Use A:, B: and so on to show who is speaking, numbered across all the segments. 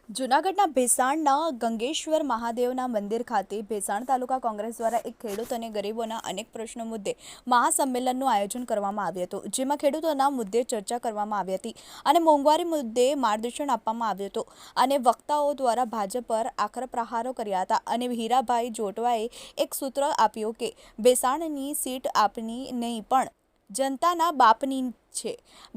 A: જૂનાગઢના ભેસાણના ગંગેશ્વર મહાદેવના મંદિર ખાતે ભેસાણ તાલુકા કોંગ્રેસ દ્વારા એક ખેડૂત અને ગરીબોના અનેક પ્રશ્નો મુદ્દે મહાસંમેલનનું આયોજન કરવામાં આવ્યું હતું, જેમાં ખેડૂતોના મુદ્દે ચર્ચા કરવામાં આવી હતી અને મોંઘવારી મુદ્દે માર્ગદર્શન આપવામાં આવ્યું હતું અને વક્તાઓ દ્વારા ભાજપ પર આકરા પ્રહારો કર્યા હતા અને હીરાભાઈ જોટવાએ એક સૂત્ર આપ્યું કે ભેસાણની સીટ આપની નહીં પણ જનતાના બાપની છે।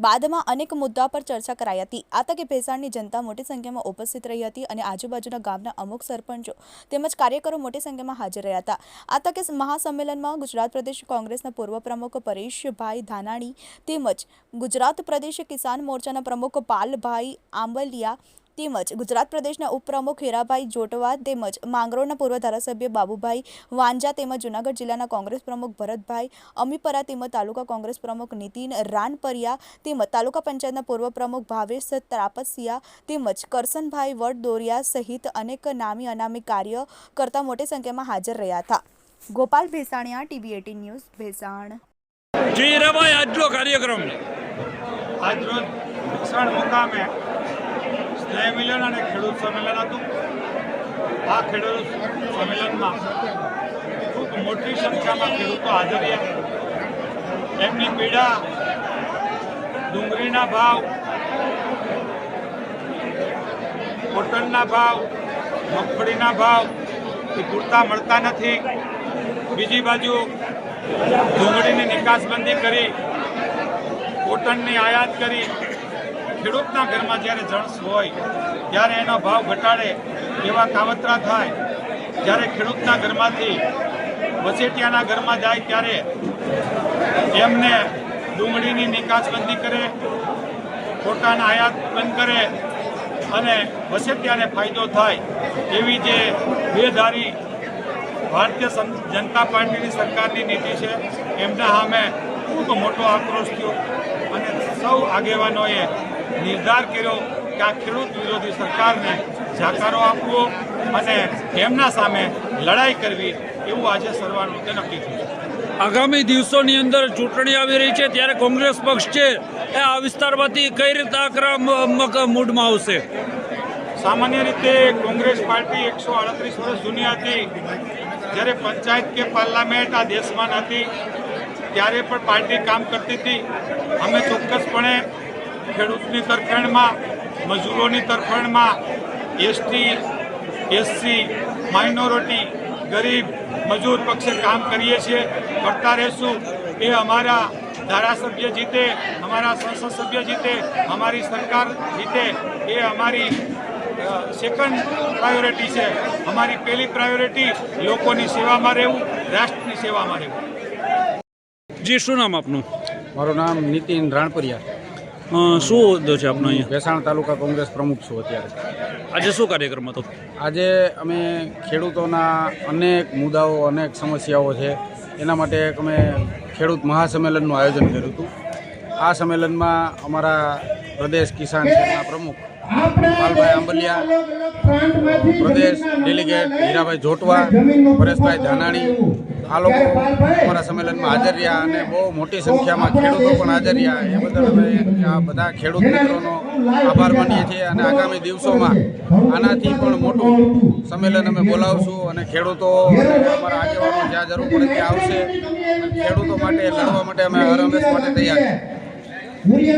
A: બાદમાં અનેક મુદ્દા પર ચર્ચા કરાઈ હતી। આ તકે ભેસાણની જનતા મોટી સંખ્યામાં ઉપસ્થિત રહી હતી અને આજુબાજુના ગામના અમુક સરપંચો તેમજ કાર્યકરો મોટી સંખ્યામાં હાજર રહ્યા હતા। આ તકે મહાસંમેલનમાં ગુજરાત પ્રદેશ કોંગ્રેસના પૂર્વ પ્રમુખ પરેશભાઈ ધાનાણી તેમજ ગુજરાત પ્રદેશ કિસાન મોરચાના પ્રમુખ પાલભાઈ આંબલિયા તેમજ ગુજરાત પ્રદેશના ઉપપ્રમુખ હીરાભાઈ જોટવા તેમજ માંગરોળના પૂર્વ ધારાસભ્ય બાબુભાઈ વાંજા તેમજ જૂનાગઢ જિલ્લાના કોંગ્રેસ પ્રમુખ ભરતભાઈ અમીપરા તેમજ તાલુકા કોંગ્રેસ પ્રમુખ નીતિન રાનપરિયા તેમજ તાલુકા પંચાયતના પૂર્વ પ્રમુખ ભાવેશ ત્રાપસિયા તેમજ કરસનભાઈ વડદોરિયા સહિત અનેક નામી અનામી કાર્ય કરતા મોટી સંખ્યામાં હાજર રહ્યા હતા। Gopal Bhesaniya, TV18 news, Bhesan.
B: જી હીરાભાઈ, આજનો કાર્યક્રમ
C: આજરોજ ભેસાણ મુકામે સ્નેહ મિલન અને ખેડૂત સંમેલન હતું। આ ખેડૂત સંમેલનમાં ખૂબ મોટી સંખ્યામાં ખેડૂતો હાજર રહ્યા। એમની પીડા, ડુંગળીના ભાવ, કોટનના ભાવ, મગફળીના ભાવ એ પૂરતા મળતા નથી। બીજી બાજુ ડુંગળીની નિકાસબંધી કરી, કોટનની આયાત કરી, ખેડૂતના ઘરમાં જ્યારે જણસ હોય ત્યારે એનો ભાવ ઘટાડે એવા કાવતરા થાય। જ્યારે ખેડૂતના ઘરમાંથી વસેટિયાના ઘરમાં જાય ત્યારે એમને ડુંગળીની નિકાસબંધી કરે, કોટાના આયાત બંધ કરે અને વસેટિયાને ફાયદો થાય એવી જે બેધારી ભારતીય જનતા પાર્ટીની સરકારની નીતિ છે એમના સામે ખૂબ મોટો આક્રોશ થયો અને સૌ આગેવાનોએ નિર્ધાર કર્યો કે આ ખેડૂત વિરોધી સરકારને જાકારો આપવો અને એમના સામે લડાઈ કરવી એવું આજે સર્વાનુમતે નક્કી થયું।
B: આગામી દિવસોની અંદર ચૂંટણી આવી રહી છે ત્યારે કોંગ્રેસ પક્ષ છે એ આ વિસ્તારમાંથી કઈ રીતે આક્રમક મૂડમાં આવશે?
C: સામાન્ય રીતે કોંગ્રેસ પાર્ટી 138 વર્ષ જૂની હતી। જ્યારે પંચાયત કે પાર્લામેન્ટ આ દેશમાં હતી ત્યારે પણ પાર્ટી કામ કરતી હતી। અમે ચોક્કસપણે ખેડૂતની તરફેણમાં, મજૂરોની તરફેણમાં, એસટી, એસસી, માઇનોરિટી, ગરીબ, મજૂર પક્ષે કામ કરીએ છીએ, કરતા રહેશું। એ અમારા ધારાસભ્ય જીતે, અમારા સંસદ સભ્ય જીતે, અમારી સરકાર જીતે એ અમારી સેકન્ડ પ્રાયોરિટી છે। અમારી પહેલી પ્રાયોરિટી લોકોની સેવામાં રહેવું, રાષ્ટ્રની સેવામાં રહેવું।
B: જી, શું નામ આપનું?
D: મારું નામ નીતિન રાનપરિયા।
B: શું હોદ્દો છે આપનો અહીંયા?
D: ભેસાણ તાલુકા કોંગ્રેસ પ્રમુખ છું અત્યારે।
B: આજે શું કાર્યક્રમ હતો?
D: આજે અમે ખેડૂતોના અનેક મુદ્દાઓ, અનેક સમસ્યાઓ છે એના માટે અમે ખેડૂત મહાસંમેલનનું આયોજન કર્યું હતું। આ સંમેલનમાં અમારા પ્રદેશ કિસાન સેલના પ્રમુખ પાલભાઈ આંબલિયા, પ્રદેશ ડેલિગેટ હીરાભાઈ જોટવા, પરેશભાઈ ધાનાણી આ લોકો અમારા સંમેલનમાં હાજર રહ્યા અને બહુ મોટી સંખ્યામાં ખેડૂતો પણ હાજર રહ્યા। એ બદલ અમે આ બધા ખેડૂત મિત્રોનો આભાર માનીએ છીએ અને આગામી દિવસોમાં આનાથી પણ મોટું સંમેલન અમે બોલાવશું અને ખેડૂતો અમારા આગેવાનો જ્યાં જરૂર પડે ત્યાં આવશે। ખેડૂતો માટે લડવા માટે અમે હર હંમેશ માટે તૈયાર છીએ।